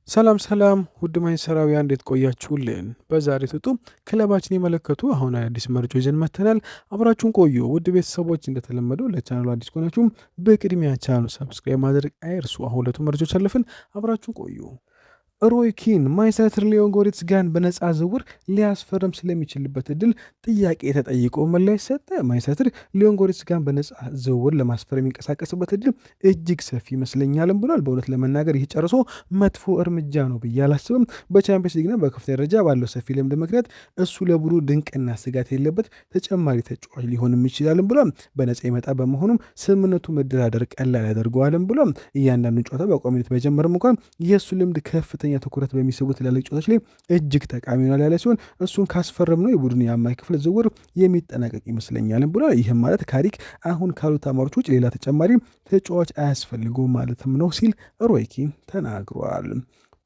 ሰላም ሰላም ውድ ማንችስተራውያን እንዴት ቆያችሁልን? በዛሬው ጥጡ ክለባችን የመለከቱ አሁን አዲስ መረጃ ይዘን መጥተናል። አብራችሁን ቆዩ። ውድ ቤተሰቦች እንደተለመደው ለቻናሉ አዲስ ከሆናችሁም በቅድሚያ ቻናሉ ሰብስክራይብ ማድረግ አይርሱ። አሁን ሁለቱ መረጃዎች አለፍን። አብራችሁን ቆዩ። ሮይ ኪን ማንቸስተር ሊዮን ጎሬትስጋን በነፃ ዝውውር ሊያስፈርም ስለሚችልበት እድል ጥያቄ ተጠይቆ ምላሽ ሰጠ። ማንቸስተር ሊዮን ጎሬትስጋን በነፃ ዝውውር ለማስፈረም የሚንቀሳቀስበት እድል እጅግ ሰፊ ይመስለኛልም ብሏል። በእውነት ለመናገር ይህ ጨርሶ መጥፎ እርምጃ ነው ብዬ አላስብም። በቻምፒየንስ ሊግና በከፍተኛ ደረጃ ባለው ሰፊ ልምድ ምክንያት እሱ ለቡድኑ ድንቅና ስጋት የሌለበት ተጨማሪ ተጫዋች ሊሆንም ይችላልም ብሏል። በነፃ ይመጣ በመሆኑም ስምምነቱ መደራደር ቀላል ያደርገዋልም ብሏል። እያንዳንዱ ጨዋታ በቋሚነት በጀመርም እንኳን የእሱ ልምድ ከፍተኛ ትኩረት በሚስቡ ትላልቅ ጨዋታዎች ላይ እጅግ ጠቃሚ ነው ያለ ሲሆን እሱን ካስፈረም ነው የቡድኑ የአማካይ ክፍል ዝውውር የሚጠናቀቅ ይመስለኛል ብሏል። ይህም ማለት ካሪክ አሁን ካሉት አማራጮች ውጭ ሌላ ተጨማሪ ተጫዋች አያስፈልገውም ማለትም ነው ሲል ሮይ ኪን ተናግሯል።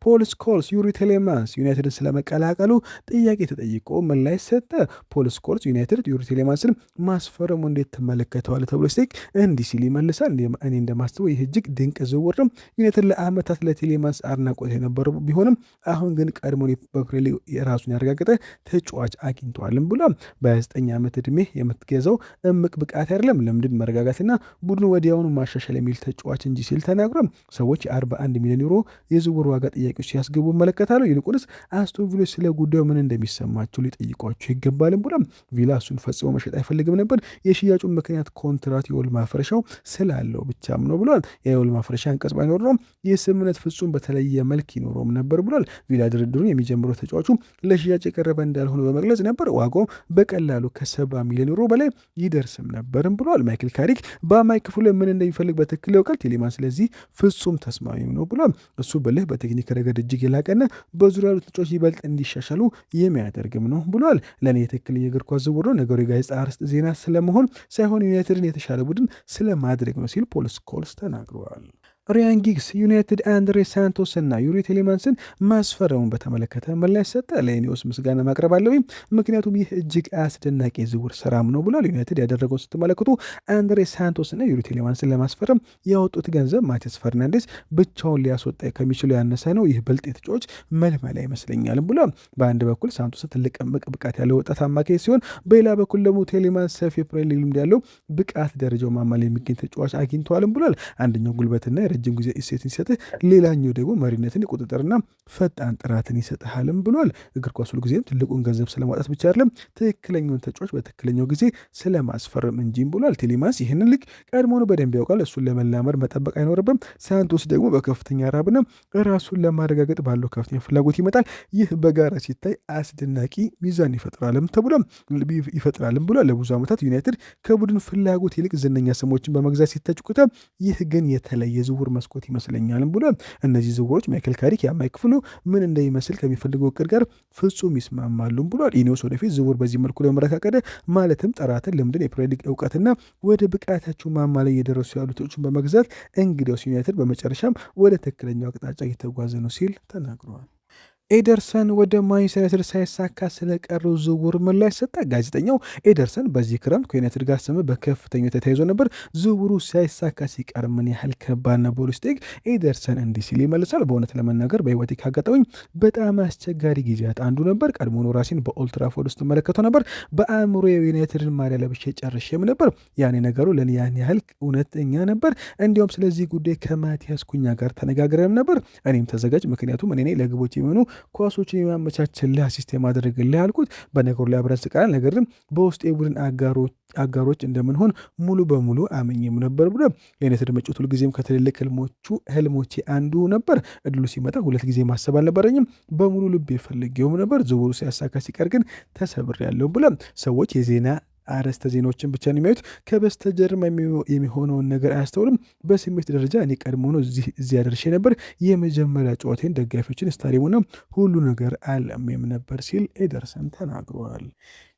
ፖል ስኮልስ ዩሪ ቴሌማንስ ዩናይትድን ስለመቀላቀሉ ጥያቄ ተጠይቆ ምላሽ ሰጠ። ፖል ስኮልስ ዩናይትድ ዩሪ ቴሌማንስን ማስፈረሙ እንዴት ትመለከተዋል ተብሎ ሲጠይቅ እንዲህ ሲል ይመልሳል። እኔ እንደማስበው ይህ እጅግ ድንቅ ዝውውር ነው። ዩናይትድ ለዓመታት ለቴሌማንስ አድናቆት የነበረው ቢሆንም አሁን ግን ቀድሞ በፕሪሚየር ሊግ የራሱን ያረጋገጠ ተጫዋች አግኝተዋልም ብሏል። በ29 ዓመት ዕድሜ የምትገዛው እምቅ ብቃት አይደለም፣ ልምድን መረጋጋትና ቡድኑ ወዲያውኑ ማሻሻል የሚል ተጫዋች እንጂ ሲል ተናግሯል። ሰዎች የ41 ሚሊዮን ዩሮ የዝውውር ዋጋ ጥያቄዎች ሲያስገቡ መለከታሉ። ይልቁንስ አስቶን ቪላ ስለ ጉዳዩ ምን እንደሚሰማቸው ሊጠይቋቸው ይገባልም ብሏል። ቪላ እሱን ፈጽሞ መሸጥ አይፈልግም ነበር። የሽያጩን ምክንያት ኮንትራት የውል ማፍረሻው ስላለው ብቻም ነው ብሏል። የውል ማፍረሻ አንቀጽ ባይኖር ነው የስምምነት ፍጹም በተለየ መልክ ይኖረውም ነበር ብሏል። ቪላ ድርድሩን የሚጀምረው ተጫዋቹ ለሽያጭ የቀረበ እንዳልሆነ በመግለጽ ነበር። ዋጋው በቀላሉ ከ70 ሚሊዮን ዩሮ በላይ ይደርስም ነበርም ብሏል። ማይክል ካሪክ በአማካይ ክፍሉ ምን እንደሚፈልግ በትክክል ያውቃል። ቴሌማን ስለዚህ ፍጹም ተስማሚም ነው ብሏል። እሱ ብልህ በቴክኒክ ረገድ እጅግ የላቀና በዙሪያ ያሉ ተጫዋቾች ይበልጥ እንዲሻሻሉ የሚያደርግም ነው ብሏል። ለእኔ የትክክል የእግር ኳስ ዝውውር ነው፣ ነገሩ የጋዜጣ አርዕስት ዜና ስለመሆን ሳይሆን ዩናይትድን የተሻለ ቡድን ስለማድረግ ነው ሲል ፖል ስኮልስ ተናግረዋል። ሪያን ጊግስ ዩናይትድ አንድሬ ሳንቶስ እና ዩሪ ቴሌማንስን ማስፈረሙን በተመለከተ ምላሽ ሰጠ። ለኢኔዎስ ምስጋና ማቅረብ አለብኝ፣ ምክንያቱም ይህ እጅግ አስደናቂ ዝውውር ስራም ነው ብሏል። ዩናይትድ ያደረገው ስትመለከቱ አንድሬ ሳንቶስ እና ዩሪ ቴሌማንስን ለማስፈረም ያወጡት ገንዘብ ማቴስ ፈርናንዴስ ብቻውን ሊያስወጣ ከሚችለው ያነሰ ነው። ይህ ብልጥ ተጫዋች መልመላ ይመስለኛልም ብሏል። በአንድ በኩል ሳንቶስ ትልቅ እምቅ ብቃት ያለው ወጣት አማካይ ሲሆን፣ በሌላ በኩል ደግሞ ቴሌማንስ ሰፊ የፕሪሚየር ሊግ ልምድ ያለው ብቃት ደረጃው ማማ ላይ የሚገኝ ተጫዋች አግኝተዋልም ብሏል። አንደኛው ጉልበትና ረጅም ጊዜ እሴትን ይሰጥህ፣ ሌላኛው ደግሞ መሪነትን የቁጥጥርና ፈጣን ጥራትን ይሰጥሃልም ብሏል። እግር ኳስ ሁሉ ጊዜም ትልቁን ገንዘብ ስለማውጣት ብቻ አይደለም ትክክለኛውን ተጫዋች በትክክለኛው ጊዜ ስለማስፈረም እንጂም ብሏል። ቴሌማንስ ይህንን ልክ ቀድሞውኑ በደንብ ያውቃል። እሱን ለመላመድ መጠበቅ አይኖርብም። ሳንቶስ ደግሞ በከፍተኛ ራብና ራሱን ለማረጋገጥ ባለው ከፍተኛ ፍላጎት ይመጣል። ይህ በጋራ ሲታይ አስደናቂ ሚዛን ይፈጥራልም ብሏል። ለብዙ ዓመታት ዩናይትድ ከቡድን ፍላጎት ይልቅ ዝነኛ ስሞችን በመግዛት ሲታጭቁታ፣ ይህ ግን የተለየ ዝውውር መስኮት ይመስለኛልም ብሏል። እነዚህ ዝውውሮች ማይክል ካሪክ የአማካይ ክፍሉ ምን እንደሚመስል ከሚፈልገው እቅድ ጋር ፍጹም ይስማማሉም ብሏል። ኢኔዎስ ወደፊት ዝውውር በዚህ መልኩ ለመረካከደ ማለትም ጥራትን፣ ልምድን፣ የፕሪሚየር ሊግ እውቀትና ወደ ብቃታቸው ማማ ላይ የደረሱ ያሉቶችን በመግዛት እንግዲያውስ ዩናይትድ በመጨረሻም ወደ ትክክለኛው አቅጣጫ እየተጓዘ ነው ሲል ተናግሯል። ኤደርሰን ወደ ማንቸስተር ዩናይትድ ሳይሳካ ስለቀረው ዝውውር ምላሽ ሰጠ። ጋዜጠኛው ኤደርሰን በዚህ ክረምት ከዩናይትድ ጋር ስም በከፍተኛ ተያይዞ ነበር፣ ዝውውሩ ሳይሳካ ሲቀር ምን ያህል ከባድ ነበር ሲጠይቅ ኤደርሰን እንዲህ ሲል ይመልሳል። በእውነት ለመናገር በህይወቴ ካጋጠመኝ በጣም አስቸጋሪ ጊዜያት አንዱ ነበር። ቀድሞውኑ ራሴን በኦልድ ትራፎርድ ውስጥ መለከተው ነበር። በአእምሮ የዩናይትድን ማሊያ ለብሼ ጨርሼም ነበር። ያኔ ነገሩ ለእኔ ያን ያህል እውነተኛ ነበር። እንዲሁም ስለዚህ ጉዳይ ከማቲያስ ኩኛ ጋር ተነጋግረንም ነበር። እኔም ተዘጋጅ፣ ምክንያቱም እኔ ለግቦች የሚሆኑ ኳሶችን የማመቻችልህ አሲስት የማድረግልህ ያልኩት በነገሩ ላይ አብረን ስቃል። ነገር ግን በውስጥ የቡድን አጋሮች እንደምንሆን ሙሉ በሙሉ አመኝም ነበር ብሎ ለዩናይትድ መጫወት ሁልጊዜም ከትልልቅ ህልሞቼ አንዱ ነበር። እድሉ ሲመጣ ሁለት ጊዜ ማሰብ አልነበረኝም። በሙሉ ልብ የፈልጌውም ነበር። ዝውውሩ ሲያሳካ ሲቀር ግን ተሰብሬያለሁ ብሎ ሰዎች የዜና አርዕስተ ዜናዎችን ብቻ ነው የሚያዩት። ከበስተጀርባ የሚሆነውን ነገር አያስተውልም። በስሜት ደረጃ እኔ ቀድሞውኑ እዚህ አደርሼ ነበር። የመጀመሪያ ጨዋታዬን ደጋፊዎችን፣ ስታዲየሙና ሁሉ ነገር አለምም ነበር ሲል ኤደርሰን ተናግረዋል።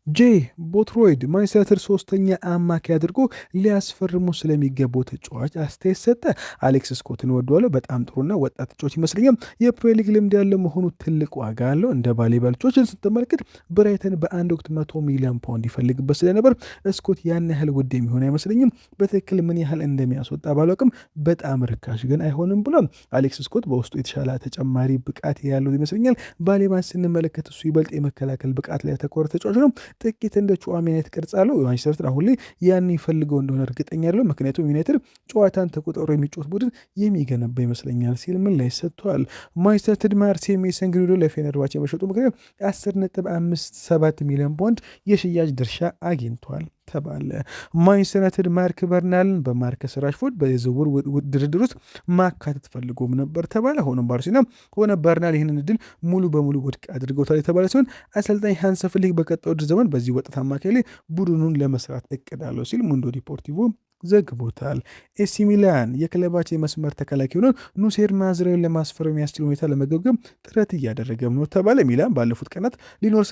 ጄ ቦትሮይድ ማንቸስተር ሶስተኛ አማካይ አድርጎ ሊያስፈርሙ ስለሚገባው ተጫዋች አስተያየት ሰጠ። አሌክስ ስኮትን ወደዋለሁ። በጣም ጥሩና ወጣት ተጫዋች ይመስለኛል። የፕሪሚየር ሊግ ልምድ ያለው መሆኑ ትልቅ ዋጋ አለው። እንደ ባለባልቾችን ስትመለከት ብራይተን በአንድ ወቅት 100 ሚሊዮን ፓውንድ ይፈልግበት ስለነበር ስኮት ያን ያህል ውድ የሚሆን አይመስለኝም። በትክክል ምን ያህል እንደሚያስወጣ ባላውቅም በጣም ርካሽ ግን አይሆንም ብሏል። አሌክስ ስኮት በውስጡ የተሻለ ተጨማሪ ብቃት ያለው ይመስለኛል። ባሌባን ስንመለከት እሱ ይበልጥ የመከላከል ብቃት ላይ ያተኮረ ተጫዋች ነው። ጥቂት እንደ ቹዋሜኒ አይነት ቅርጽ አለው። ማንቸስተር አሁን ላይ ያን ይፈልገው እንደሆነ እርግጠኛ አይደለም። ምክንያቱም ዩናይትድ ጨዋታን ተቆጣጥሮ የሚጫወት ቡድን የሚገነባ ይመስለኛል ሲል ምን ላይ ሰጥቷል። ማንቸስተር ማርሴይ ሜሰን ግሪንውድን ለፌነርባቼ መሸጡ ምክንያት 10.57 ሚሊዮን ፓውንድ የሽያጭ ድርሻ አግኝቷል ተባለ። ማንቸስተር ዩናይትድ ማርክ በርናልን በማርከስ ራሽፎርድ በዝውውር ድርድር ውስጥ ማካተት ፈልጎም ነበር ተባለ። ሆኖም ባርሴሎና ሆነ በርናል ይህንን እድል ሙሉ በሙሉ ውድቅ አድርገውታል የተባለ ሲሆን አሰልጣኝ ሃንስ ፍሊክ በቀጣዩ ውድድር ዘመን በዚህ ወጣት አማካይ ላይ ቡድኑን ለመስራት እቅድ አለው ሲል ሙንዶ ዲፖርቲቮ ዘግቦታል። ኤሲ ሚላን የክለባቸው የመስመር ተከላካይ ሆነው ኑሴር ማዝራዊን ለማስፈረም የሚያስችል ሁኔታ ለመገብገብ ጥረት እያደረገም ነው ተባለ። ሚላን ባለፉት ቀናት ሊኖር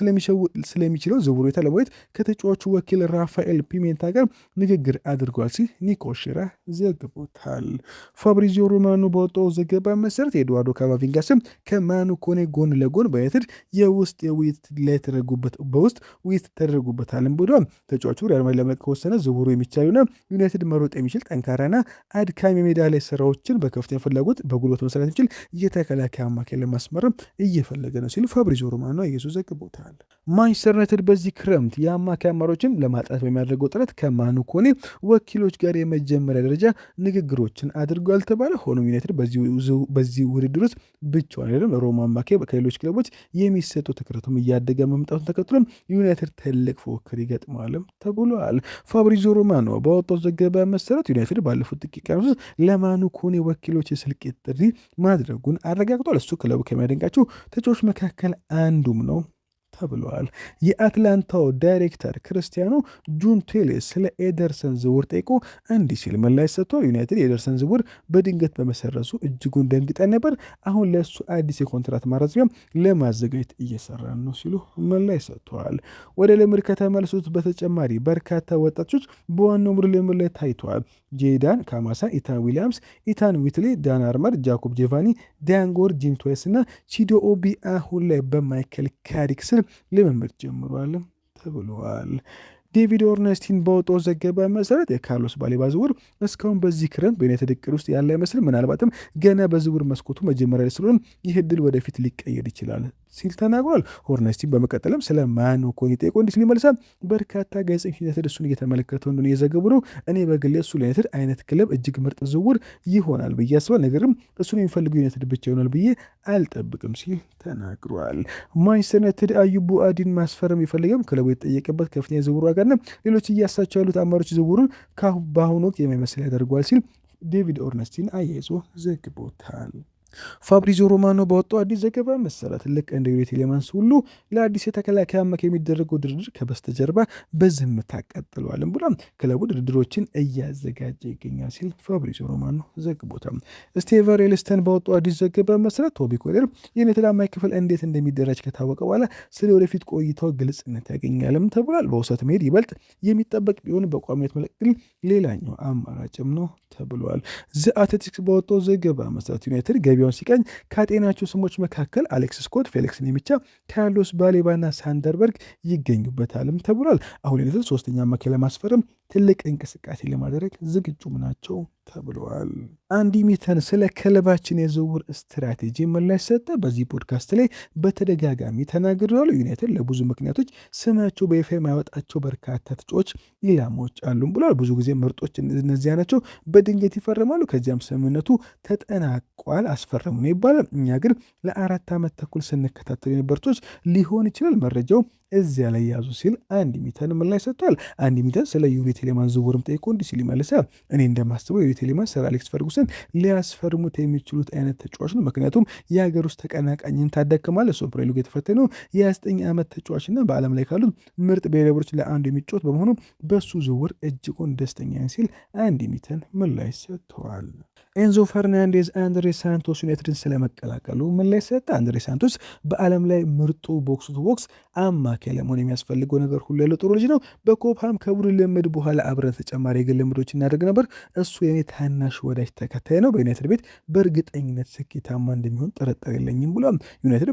ስለሚችለው ዝውውር ሁኔታ ለማየት ከተጫዋቹ ወኪል ራፋኤል ፒሜንታ ጋር ንግግር አድርጓል ሲል ኒኮ ሽራ ዘግቦታል። ፋብሪዚዮ ሮማኖ በወጣው ዘገባ መሰረት የኤድዋርዶ ካማቪንጋ ስም ከማኑ ኮኔ ጎን ለጎን በዩናይትድ የውስጥ በውስጥ ውይይት ተደረጉበታልም ብሏል። ተጫዋቹ ሪያል ማድሪድ ለመልቀቅ ከወሰነ ዝውውሩ የሚቻሉና ዩናይትድ መሮጥ የሚችል ጠንካራና አድካሚ የሜዳ ላይ ስራዎችን በከፍተኛ ፍላጎት በጉልበት መስራት የሚችል የተከላካይ አማካይ ለማስመረም እየፈለገ ነው ሲሉ ፋብሪዚዮ ሮማኖ ኢየሱስ ዘግቦታል። ማንቸስተር ዩናይትድ በዚህ ክረምት የአማካይ አማራጮችን ለማጣት በሚያደርገው ጥረት ከማኑ ኮኔ ወኪሎች ጋር የመጀመሪያ ደረጃ ንግግሮችን አድርጓል ተባለ። ሆኖም ዩናይትድ በዚህ ውድድር ውስጥ ብቻውን አይደለም። ሮማ አማካይ ከሌሎች ክለቦች የሚሰጡ ትኩረቱም እያደገ መምጣቱን ተከትሎም ዩናይትድ ትልቅ ፉክክር ይገጥመዋልም ተብሏል። ፋብሪዚዮ ሮማኖ በወጣው ዘገባ መሰረት ዩናይትድ ባለፉት ጥቂት ቀናት ውስጥ ለማኑ ኮኔ ወኪሎች የስልክ ጥሪ ማድረጉን አረጋግጧል። እሱ ክለቡ ከሚያደንቃቸው ተጫዋቾች መካከል አንዱም ነው ተብለዋል። የአትላንታው ዳይሬክተር ክርስቲያኖ ጁንቴሌስ ስለ ኤደርሰን ዝውውር ጠይቆ እንዲህ ሲል ምላሽ ሰጥቷል። ዩናይትድ የኤደርሰን ዝውውር በድንገት በመሰረዙ እጅጉን ደንግጠን ነበር። አሁን ለእሱ አዲስ የኮንትራት ማራዘሚያ ለማዘጋጀት እየሰራን ነው ሲሉ ምላሽ ሰጥተዋል። ወደ ልምድ ከተመለሱት በተጨማሪ በርካታ ወጣቶች በዋናው ቡድን ልምድ ላይ ታይተዋል። ጄዳን ካማሳ፣ ኢታን ዊሊያምስ፣ ኢታን ዊትሊ፣ ዳን አርመር፣ ጃኮብ ጄቫኒ፣ ዳንጎር፣ ጂም ቶየስ እና ቺዶ ኦቢ አሁን ላይ በማይከል ካሪክ ስር ልምምድ ጀምሯል ተብሏል። ዴቪድ ኦርነስቲን በወጣው ዘገባ መሰረት የካርሎስ ባሌባ ዝውውር እስካሁን በዚህ ክረምት በዩናይትድ እቅድ ውስጥ ያለ አይመስልም። ምናልባትም ገና በዝውውር መስኮቱ መጀመሪያ ላይ ስለሆነ ይህ ዕድል ወደፊት ሊቀየር ይችላል ሲል ተናግሯል። ኦርነስቲን በመቀጠልም ስለ ማኑ ኮኔ ጠይቆ እንዲህ ሲል ይመልሳል። በርካታ ጋዜጠኞች ዩናይትድ እሱን እየተመለከተው እንደሆነ እየዘገቡ ነው። እኔ በግሌ እሱ ለዩናይትድ አይነት ክለብ እጅግ ምርጥ ዝውውር ይሆናል ብዬ አስባል፣ ነገርም እሱን የሚፈልጉ ዩናይትድ ብቻ ይሆናል ብዬ አልጠብቅም ሲል ተናግሯል። ማንቸስተር ዩናይትድ አዩብ ቡአዲን ማስፈረም ይፈልገም ክለቡ የተጠየቀበት ከፍተኛ ዝውውር ዋጋና ሌሎች እያሳቸው ያሉት አማሮች ዝውውሩን በአሁኑ ወቅት የማይመስል ያደርገዋል ሲል ዴቪድ ኦርነስቲን አያይዞ ዘግቦታል። ፋብሪዚዮ ሮማኖ በወጣው አዲስ ዘገባ መሰረት ልክ እንደ ዩሪ ቴሌማንስ ሁሉ ለአዲስ የተከላካይ አማካይ የሚደረገው ድርድር ከበስተጀርባ በዝምታ ቀጥሏልም ብሏል። ክለቡ ድርድሮችን እያዘጋጀ ይገኛል ሲል ፋብሪዚዮ ሮማኖ ዘግቦታል። ስቴቨን ኤልስተን በወጣው አዲስ ዘገባ መሰረት ቶቢ ኮሌር የዩናይትድ አማካይ ክፍል እንዴት እንደሚደራጅ ከታወቀ በኋላ ስለ ወደፊት ቆይታው ግልጽነት ያገኛልም ተብሏል። በውሰት መሄድ ይበልጥ የሚጠበቅ ቢሆን በቋሚነት መለቅል ሌላኛው አማራጭም ነው ተብሏል። ዘ አትሌቲክስ በወጣው ዘገባ መሰረት ዩናይትድ ገቢያውን ሲቀኝ ካጤናቸው ስሞች መካከል አሌክስ ስኮት፣ ፌሊክስ ኔሚቻ፣ ካርሎስ ባሌባና ሳንደርበርግ ይገኙበታልም ተብሏል። አሁን ዩናይትድ ሶስተኛ አማካይ ለማስፈረም ትልቅ እንቅስቃሴ ለማድረግ ዝግጁም ናቸው ተብለዋል። አንዲ ሚተን ስለ ክለባችን የዝውውር ስትራቴጂ ምላሽ ሰጠ። በዚህ ፖድካስት ላይ በተደጋጋሚ ተናግረዋል። ዩናይትድ ለብዙ ምክንያቶች ስማቸው በይፋ የማያወጣቸው በርካታ ተጫዋቾች ኢላማዎች አሉም ብሏል። ብዙ ጊዜ ምርጦች እነዚያ ናቸው፣ በድንገት ይፈርማሉ፣ ከዚያም ስምምነቱ ተጠናቋል፣ አስፈረሙ ነው ይባላል። እኛ ግን ለ4 ዓመት ተኩል ስንከታተሉ የነበሩ ተጫዋቾች ሊሆን ይችላል፣ መረጃው እዚያ ላይ ያዙ ሲል አንዲ ሚተን ምላሽ ሰጥቷል። አንዲ ሚተን ስለ ዩሪ ቴሌማን ዝውውርም ጠይቆ እንዲህ ሲል ይመልሳል። እኔ እንደማስበው ዩሪ ቴሌማን ሰር አሌክስ ፈርጉሰን ሊያስፈርሙት የሚችሉት አይነት ተጫዋች ነው። ምክንያቱም የሀገር ውስጥ ተቀናቃኝን ታዳክማል። እሱ ፕሪሚየር ሊግ የተፈተነው የ29 ዓመት ተጫዋችና በዓለም ላይ ካሉት ምርጥ ብሔራዊ ቡድኖች ለአንዱ የሚጫወት በመሆኑ በሱ ዝውውር እጅጉን ደስተኛ ሲል አንዲ ሚተን ምላሽ ሰጥተዋል። ኤንዞ ፈርናንዴዝ አንድሬ ሳንቶስ ዩናይትድን ስለመቀላቀሉ ምን ላይ ሰጠ? አንድሬ ሳንቶስ በዓለም ላይ ምርጡ ቦክስ ቱ ቦክስ አማካይ ለመሆን የሚያስፈልገው ነገር ሁሉ ያለው ጥሩ ልጅ ነው። በኮፕሃም ከቡድን ልምድ በኋላ አብረን ተጨማሪ የግል ልምዶች እናደርግ ነበር። እሱ የኔ ታናሽ ወዳጅ ተከታይ ነው። በዩናይትድ ቤት በእርግጠኝነት ስኬታማ እንደሚሆን ጥርጥር የለኝም ብሏል። ዩናይትድ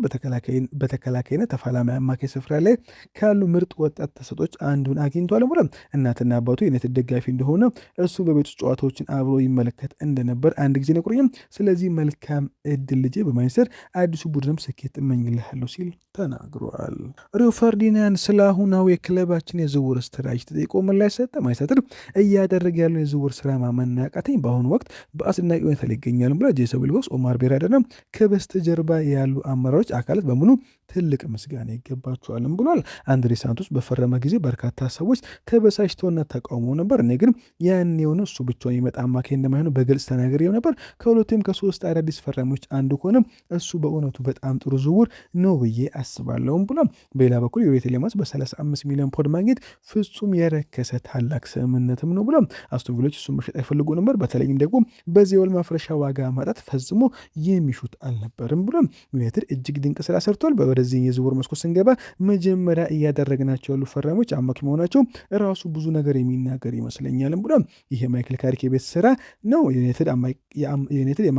በተከላካይነት ተፋላሚ አማካይ ስፍራ ላይ ካሉ ምርጥ ወጣት ተሰጦች አንዱን አግኝቷል ብሏል። እናትና አባቱ የዩናይትድ ደጋፊ እንደሆነ እሱ በቤት ውስጥ ጨዋታዎችን አብሮ ይመለከት እንደነበር አንድ ጊዜ ነግሮኛል። ስለዚህ መልካም እድል ልጄ፣ በማንቸስተር አዲሱ ቡድንም ስኬት እመኝልሃለሁ ሲል ተናግሯል። ሪዮ ፈርዲናንድ ስለ አሁናዊ የክለባችን የዝውውር ስትራቴጂ ተጠይቆ ምላሽ ሰጠ። ማንቸስተር እያደረገ ያለው የዝውውር ስራ ማመን ያቃተኝ፣ በአሁኑ ወቅት በአስደናቂ ሁኔታ ላይ ይገኛል ብሏል። ጄሰን ዊልኮክስ፣ ኦማር ቤራደና ከበስተጀርባ ያሉ አመራሮች አካላት በሙሉ ትልቅ ምስጋና ይገባቸዋልም ብሏል። አንድሬ ሳንቶስ በፈረመ ጊዜ በርካታ ሰዎች ተበሳጭተውና ተቃውሞ ነበር። እኔ ግን ያን የሆነ እሱ ብቻውን የመጣ አማካይ እንደማይሆነ በግልጽ ተናግሬው ነበር። ከሁለቱም ከሶስት አዳዲስ ፈራሚዎች አንዱ ከሆነ እሱ በእውነቱ በጣም ጥሩ ዝውውር ነው ብዬ አስባለሁም ብሏል። በሌላ በኩል ዮሬ ቴሌማንስ በ35 ሚሊዮን ፓውንድ ማግኘት ፍጹም የረከሰ ታላቅ ስምምነትም ነው ብሏል። አስቶን ቪላዎች እሱን መሸጥ አይፈልጉ ነበር። በተለይም ደግሞ በዚህ የውል ማፍረሻ ዋጋ ማጣት ፈጽሞ የሚሹት አልነበርም ብሏል። ዩናይትድ እጅግ ድንቅ ስራ ሰርቷል። ወደዚህ የዝውውር መስኮት ስንገባ መጀመሪያ እያደረግናቸው ያሉ ፈራሚዎች አማካይ መሆናቸው ራሱ ብዙ ነገር የሚናገር ይመስለኛልም ብሏል። ይሄ ማይክል ካሪክ የቤት ስራ ነው። ዩናይትድ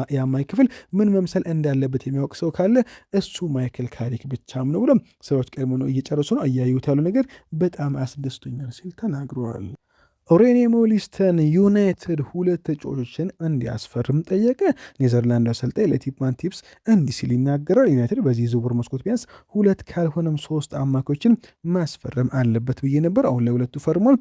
የአማካይ ክፍል ምን መምሰል እንዳለበት የሚያውቅ ሰው ካለ እሱ ማይክል ካሪክ ብቻም ነው ብሏል። ሰዎች ቀድሞ ነው እየጨረሱ ነው፣ እያዩት ያሉ ነገር በጣም አስደስቶኛል ሲል ተናግረዋል። ሬኔ ሞሊስተን ዩናይትድ ሁለት ተጫዋቾችን እንዲያስፈርም ጠየቀ። ኔዘርላንድ አሰልጣኝ ለቲፕማን ቲፕስ እንዲህ ሲል ይናገራል። ዩናይትድ በዚህ ዝውውር መስኮት ቢያንስ ሁለት ካልሆነም ሶስት አማካዮችን ማስፈረም አለበት ብዬ ነበር። አሁን ላይ ሁለቱ ፈርሟል።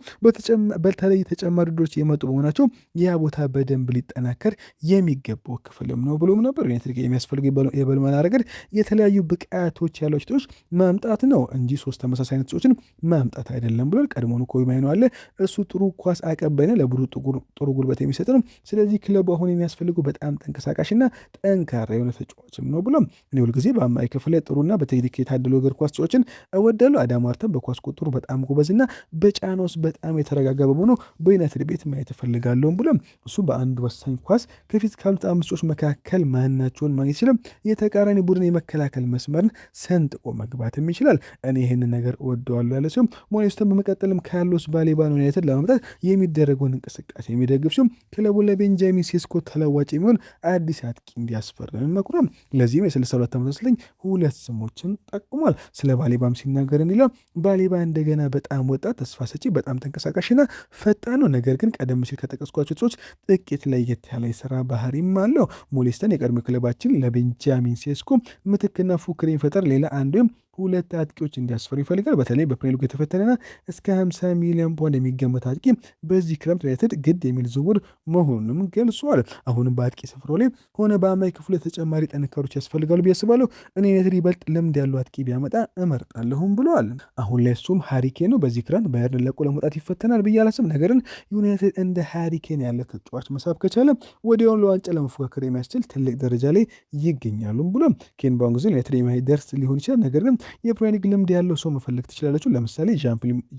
በተለይ ተጨማሪ ድሮች የመጡ በመሆናቸው ያ ቦታ በደንብ ሊጠናከር የሚገባው ክፍልም ነው ብሎም ነበር። ዩናይትድ የሚያስፈልጉ የበልማና ረገድ የተለያዩ ብቃቶች ያሏቸው ተጫዋቾች ማምጣት ነው እንጂ ሶስት ተመሳሳይ አይነት ተጫዋቾችን ማምጣት አይደለም ብሏል። ቀድሞውኑ ኮቢ ማይኖ አለ። እሱ ጥሩ ኳስ አቀባይና ለቡድኑ ጥሩ ጉልበት የሚሰጥ ነው። ስለዚህ ክለቡ አሁን የሚያስፈልገው በጣም ተንቀሳቃሽና ጠንካራ የሆነ ተጫዋችም ነው ብሎም እኔ ሁልጊዜ በአማካይ ክፍል ላይ ጥሩና በቴክኒክ የታደሉ እግር ኳስ ተጫዋችን እወዳለሁ። አዳም ዋርተን በኳስ ቁጥሩ በጣም ጎበዝና በጫና ውስጥ በጣም የተረጋጋ በመሆኑ በዩናይትድ ቤት ማየት እፈልጋለሁም ብሎም እሱ በአንድ ወሳኝ ኳስ ከፊት ካሉት አምስት ሰዎች መካከል ማናቸውን ማግኘት ይችላል። የተቃራኒ ቡድን የመከላከል መስመርን ሰንጥቆ መግባትም ይችላል። እኔ ይህንን ነገር እወደዋለሁ ያለ ሲሆን ሞኔስተን በመቀጠልም ካርሎስ ባሌባን ዩናይትድ ለማምጣት የሚደረገውን እንቅስቃሴ የሚደግፍ ሲሆን ክለቡ ለቤንጃሚን ሴስኮ ተለዋጭ የሚሆን አዲስ አጥቂ እንዲያስፈርም መክሯል። ለዚህም የ62 ዓመት አሰልጣኝ ሁለት ስሞችን ጠቁሟል። ስለ ባሌባም ሲናገር እንዲለው ባሌባ እንደገና በጣም ወጣት፣ ተስፋ ሰጪ፣ በጣም ተንቀሳቃሽና ፈጣን ነው። ነገር ግን ቀደም ሲል ከጠቀስኳቸው ሰዎች ጥቂት ለየት ያለ የስራ ባህሪም አለው። ሞሌስተን የቀድሞ ክለባችን ለቤንጃሚን ሴስኮ ምትክና ፉክር የሚፈጠር ሌላ አንድ ወይም ሁለት አጥቂዎች እንዲያስፈሩ ይፈልጋል። በተለይ በፕሪሚየር ሊጉ የተፈተነና እስከ 50 ሚሊዮን ፓውንድ የሚገመት አጥቂ በዚህ ክረምት ዩናይትድ ግድ የሚል ዝውውር መሆኑንም ገልጿል። አሁንም በአጥቂ ስፍራው ላይ ሆነ በአማካይ ክፍሉ ተጨማሪ ጥንካሬዎች ያስፈልጋሉ ብዬ አስባለሁ። እኔ ዩናይትድ ይበልጥ ልምድ ያለው አጥቂ ቢያመጣ እመርጣለሁም ብለዋል። አሁን ላይ እሱም ሃሪኬን ነው። በዚህ ክረምት ባየርን ለቆ ለመውጣት ይፈተናል ብዬ አላስብም። ነገርን ዩናይትድ እንደ ሃሪኬን ያለ ተጫዋች መሳብ ከቻለ ወዲያውኑ ለዋንጫ ለመፎካከር የሚያስችል ትልቅ ደረጃ ላይ ይገኛሉም ብሎ ኬን በአሁኑ ጊዜ ዩናይትድ የማይደርስ ሊሆን ይችላል። ነገር ግን የፕሪሚየር ሊግ ልምድ ያለው ሰው መፈለግ ትችላለች። ለምሳሌ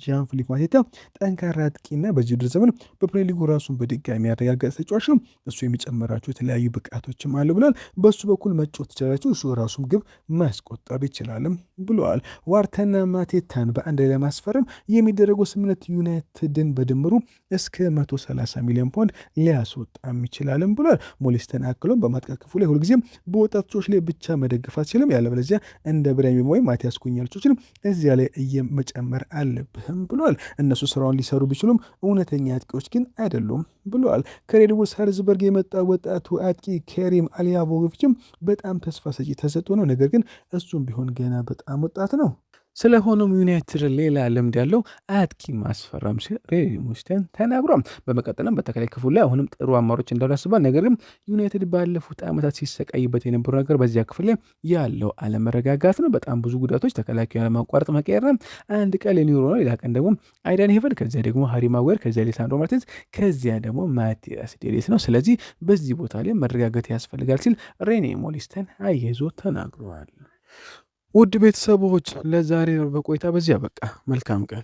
ዣን ፊሊፕ ማቴታ ጠንካራ አጥቂና በዚህ ውድድር ዘመን በፕሪሚየር ሊጉ ራሱን በድጋሚ ያረጋገጠ ተጫዋች ነው። እሱ የሚጨመራቸው የተለያዩ ብቃቶችም አሉ ብሏል። በሱ በኩል መጫወት ትችላላችሁ፣ እሱ ራሱም ግብ ማስቆጠር ይችላልም ብለዋል። ዋርተና ማቴታን በአንድ ላይ ለማስፈረም የሚደረገው ስምምነት ዩናይትድን በድምሩ እስከ 130 ሚሊዮን ፓውንድ ሊያስወጣም ይችላልም ብሏል። ሞሊስተን አክሎም በማጥቃት ክፍሉ ላይ ሁልጊዜም በወጣቶች ላይ ብቻ መደገፍ አትችልም፣ ያለበለዚያ እንደ ብራሂም ወይም ማቲያስ ኩኛ ልጆችን እዚያ ላይ እየመጨመር አለብህም ብሏል። እነሱ ስራውን ሊሰሩ ቢችሉም እውነተኛ አጥቂዎች ግን አይደሉም ብለዋል። ከሬድ ቡል ሳልዝበርግ የመጣ ወጣቱ አጥቂ ኬሪም አሊያቦቪችም በጣም ተስፋ ሰጪ ተሰጥኦ ነው። ነገር ግን እሱም ቢሆን ገና በጣም ወጣት ነው። ስለሆነም ዩናይትድ ሌላ ልምድ ያለው አጥቂ ማስፈረም ሲል ሬኔ ሞሊስተን ተናግሯል። በመቀጠልም በተከላይ ክፍሉ ላይ አሁንም ጥሩ አማሮች እንዳሉ ያስባል። ነገር ግን ዩናይትድ ባለፉት ዓመታት ሲሰቃይበት የነበሩ ነገር በዚያ ክፍል ላይ ያለው አለመረጋጋት ነው። በጣም ብዙ ጉዳቶች፣ ተከላካዩ ያለማቋረጥ መቀየር ነው። አንድ ቀን ሌኒሮ ነው፣ ሌላ ቀን ደግሞ አይዳን ሄቨል፣ ከዚያ ደግሞ ሃሪ ማጓየር፣ ከዚያ ሌሳንድሮ ማርቲንስ፣ ከዚያ ደግሞ ማቲያስ ዴሊት ነው። ስለዚህ በዚህ ቦታ ላይ መረጋጋት ያስፈልጋል ሲል ሬኔ ሞሊስተን አያይዞ ተናግረዋል። ውድ ቤተሰቦች ለዛሬ በቆይታ በዚያ በቃ መልካም ቀን